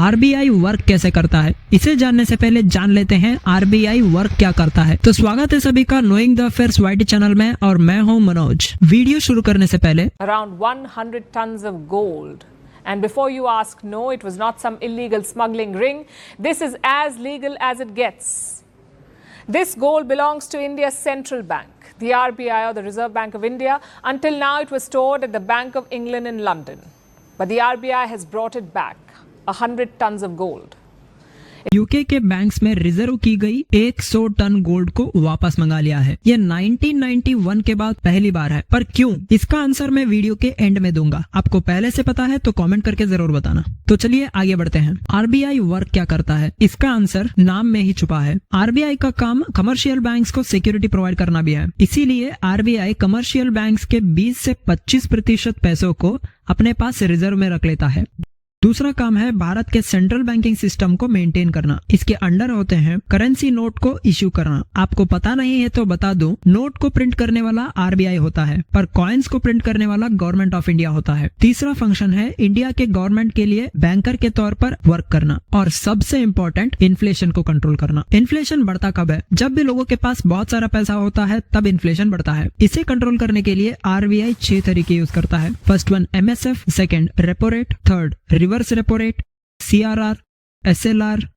RBI work कैसे करता है, इसे जानने से पहले जान लेते हैं आरबीआई वर्क क्या करता है। तो स्वागत है सभी का knowing the affairs YT channel में और मैं हूं मनोज। वीडियो शुरू करने से पहले around 100 tons of gold. And before you ask, no, it was not some illegal smuggling ring. This is as legal as it gets. This gold belongs to India's central bank, the RBI or the Reserve Bank of India. Until now, it was stored at the Bank of England in London. But the RBI has brought it back, 100 tons of gold. UK के banks में reserve की गई 100 ton gold को वापस मंगा लिया है। ये 1991 के बाद पहली बार है, पर क्यों, इसका आंसर मैं वीडियो के एंड में दूंगा। आपको पहले से पता है तो कमेंट करके जरूर बताना। तो चलिए आगे बढ़ते हैं। आरबीआई वर्क क्या करता है, इसका आंसर नाम में ही छुपा है। आरबीआई का काम कमर्शियल बैंक्स को सिक्योरिटी प्रोवाइड करना भी है, इसीलिए आरबीआई कमर्शियल बैंक्स के 20 से 25% पैसों को अपने पास रिजर्व में रख लेता है। दूसरा काम है भारत के सेंट्रल बैंकिंग सिस्टम को मेंटेन करना। इसके अंडर होते हैं करेंसी नोट को इश्यू करना। आपको पता नहीं है तो बता दूं, नोट को प्रिंट करने वाला आरबीआई होता है, पर कॉइन्स को प्रिंट करने वाला गवर्नमेंट ऑफ इंडिया होता है। तीसरा फंक्शन है इंडिया के गवर्नमेंट के लिए बैंकर के तौर पर वर्क करना, और सबसे इम्पोर्टेंट इन्फ्लेशन को कंट्रोल करना। इन्फ्लेशन बढ़ता कब है, जब भी लोगों के पास बहुत सारा पैसा होता है तब इन्फ्लेशन बढ़ता है। इसे कंट्रोल करने के लिए आरबीआई 6 तरीके यूज करता है। First one MSF, second repo rate, third reverse repo rate, CRR, SLR,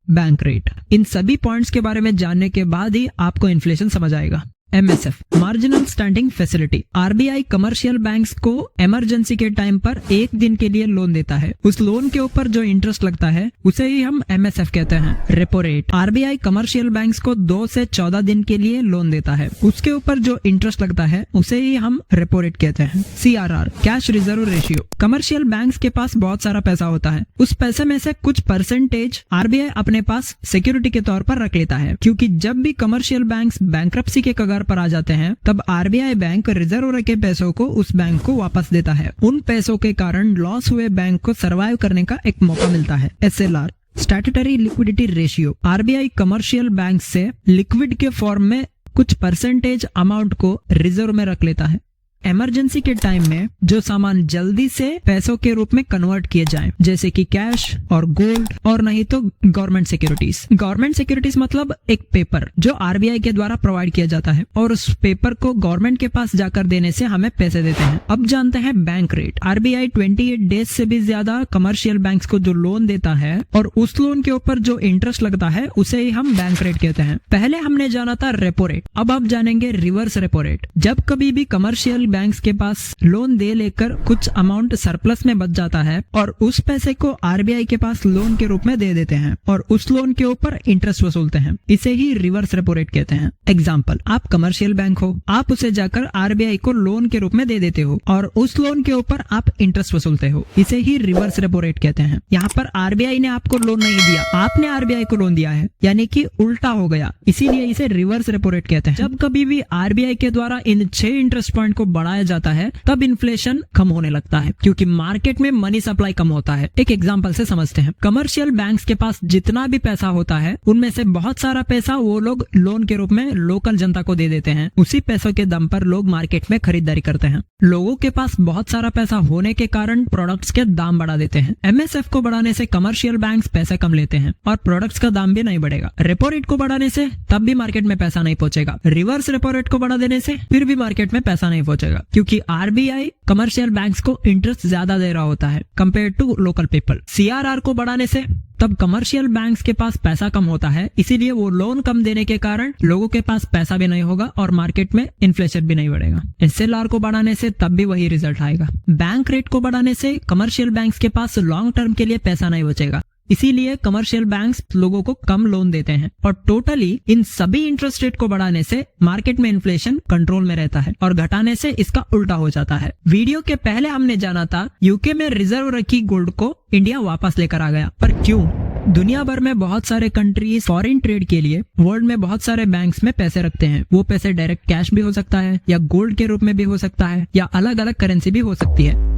bank rate. इन सभी पॉइंट्स के बारे में जानने के बाद ही आपको इन्फ्लेशन समझ आएगा। MSF, marginal standing facility. RBI commercial banks को इमरजेंसी के टाइम पर 1 दिन के लिए लोन देता है। उस लोन के ऊपर जो इंटरेस्ट लगता है उसे ही हम एमएसएफ कहते हैं। Repo rate, RBI commercial banks को 2 से 14 दिन के लिए लोन देता है, उसके ऊपर जो इंटरेस्ट लगता है उसे ही हम रेपो रेट कहते हैं। CRR, cash reserve ratio. Commercial banks के पास बहुत सारा पैसा होता है, उस पैसे में से कुछ परसेंटेज आरबीआई अपने पास सिक्योरिटी के तौर पर रख लेता है, क्योंकि जब भी कमर्शियल बैंक्स बैंक्रप्सी के कगार पर आ जाते हैं तब आरबीआई बैंक रिजर्व रखे पैसों को उस बैंक को वापस देता है। उन पैसों के कारण लॉस हुए बैंक को सर्वाइव करने का एक मौका मिलता है। SLR, statutory liquidity ratio. RBI commercial bank से लिक्विड के फॉर्म में कुछ परसेंटेज अमाउंट को रिजर्व में रख लेता है। इमरजेंसी के टाइम में जो सामान जल्दी से पैसों के रूप में कन्वर्ट किए जाएं, जैसे कि कैश और गोल्ड, और नहीं तो गवर्नमेंट सिक्योरिटीज। गवर्नमेंट सिक्योरिटीज मतलब एक पेपर जो आरबीआई के द्वारा प्रोवाइड किया जाता है, और उस पेपर को गवर्नमेंट के पास जाकर देने से हमें पैसे देते हैं। अब जानते हैं बैंक रेट। आरबीआई 28 डेज से भी ज्यादा कमर्शियल बैंक्स को जो लोन देता है और उस लोन के ऊपर जो इंटरेस्ट लगता है उसे ही हम बैंक रेट कहते हैं। पहले हमने जाना था रेपो रेट, अब आप जानेंगे रिवर्स रेपो रेट। जब कभी भी कमर्शियल बैंक्स के पास लोन दे लेकर कुछ अमाउंट सरप्लस में बच जाता है और उस पैसे को आरबीआई के पास लोन के रूप में दे देते हैं और उस लोन के ऊपर इंटरेस्ट वसूलते हैं, इसे ही रिवर्स रेपो रेट कहते हैं। एग्जांपल, आप कमर्शियल बैंक हो, आप उसे जाकर आरबीआई को लोन के रूप में दे देते हो और उस लोन के ऊपर आप इंटरेस्ट वसूलते हो, इसे ही रिवर्स रेपो रेट कहते हैं। यहाँ पर आरबीआई ने आपको लोन नहीं दिया, आपने आरबीआई को लोन दिया है, यानी कि उल्टा हो गया, इसीलिए इसे रिवर्स रेपो रेट कहते हैं। जब कभी भी आरबीआई के द्वारा इन 6 इंटरेस्ट पॉइंट को बढ़ाया जाता है तब इन्फ्लेशन कम होने लगता है, क्योंकि मार्केट में मनी सप्लाई कम होता है। एक एग्जांपल से समझते हैं। कमर्शियल बैंक्स के पास जितना भी पैसा होता है उनमें से बहुत सारा पैसा वो लोग लोन के रूप में लोकल जनता को दे देते हैं। उसी पैसों के दम पर लोग मार्केट में खरीदारी करते हैं। लोगों के पास बहुत सारा पैसा होने के कारण प्रोडक्ट्स के दाम बढ़ा देते हैं। एमएसएफ को बढ़ाने से कमर्शियल बैंक्स पैसे कम लेते हैं और प्रोडक्ट्स का दाम भी नहीं बढ़ेगा। रेपो रेट को बढ़ाने से तब भी मार्केट में पैसा नहीं पहुंचेगा। रिवर्स रेपो रेट को बढ़ा देने से फिर भी मार्केट में पैसा नहीं पहुंचेगा, क्योंकि आरबीआई कमर्शियल बैंक्स को इंटरेस्ट ज्यादा दे रहा होता है compare to local people. CRR को बढ़ाने से तब कमर्शियल बैंक्स के पास पैसा कम होता है, इसीलिए वो लोन कम देने के कारण लोगों के पास पैसा भी नहीं होगा और मार्केट में इन्फ्लेशन भी नहीं बढ़ेगा। एसएलआर को बढ़ाने से तब भी वही रिजल्ट आएगा। बैंक रेट को बढ़ाने से कमर्शियल बैंक्स के पास लॉन्ग टर्म के लिए पैसा नहीं बचेगा, इसीलिए कमर्शियल बैंक्स लोगों को कम लोन देते हैं। और टोटली इन सभी इंटरेस्ट रेट को बढ़ाने से मार्केट में इन्फ्लेशन कंट्रोल में रहता है और घटाने से इसका उल्टा हो जाता है। वीडियो के पहले हमने जाना था यूके में रिजर्व रखी गोल्ड को इंडिया वापस लेकर आ गया, पर क्यों? दुनिया भर में बहुत सारे कंट्रीज फॉरेन ट्रेड के लिए वर्ल्ड में बहुत सारे बैंक्स में पैसे रखते हैं। वो पैसे डायरेक्ट कैश भी हो सकता है, या गोल्ड के रूप में भी हो सकता है, या अलग अलग करेंसी भी हो सकती है।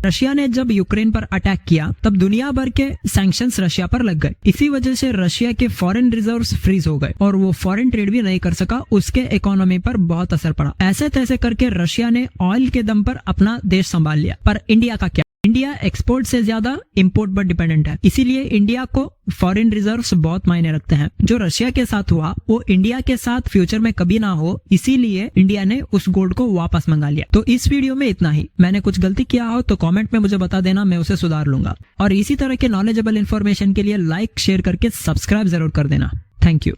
रशिया ने जब यूक्रेन पर अटैक किया तब दुनिया भर के सैंक्शंस रशिया पर लग गए। इसी वजह से रशिया के फॉरेन रिजर्व्स फ्रीज हो गए और वो फॉरेन ट्रेड भी नहीं कर सका। उसके इकोनॉमी पर बहुत असर पड़ा। ऐसे तैसे करके रशिया ने ऑयल के दम पर अपना देश संभाल लिया। पर इंडिया का क्या? इंडिया एक्सपोर्ट से ज्यादा इंपोर्ट पर डिपेंडेंट है, इसीलिए इंडिया को फॉरेन रिजर्व्स बहुत मायने रखते हैं। जो रशिया के साथ हुआ वो इंडिया के साथ फ्यूचर में कभी ना हो, इसीलिए इंडिया ने उस गोल्ड को वापस मंगा लिया। तो इस वीडियो में इतना ही। मैंने कुछ गलती किया हो तो कमेंट में मुझे बता देना, मैं उसे सुधार लूंगा। और इसी तरह के नॉलेजेबल इन्फॉर्मेशन के लिए लाइक शेयर करके सब्सक्राइब जरूर कर देना। Thank you.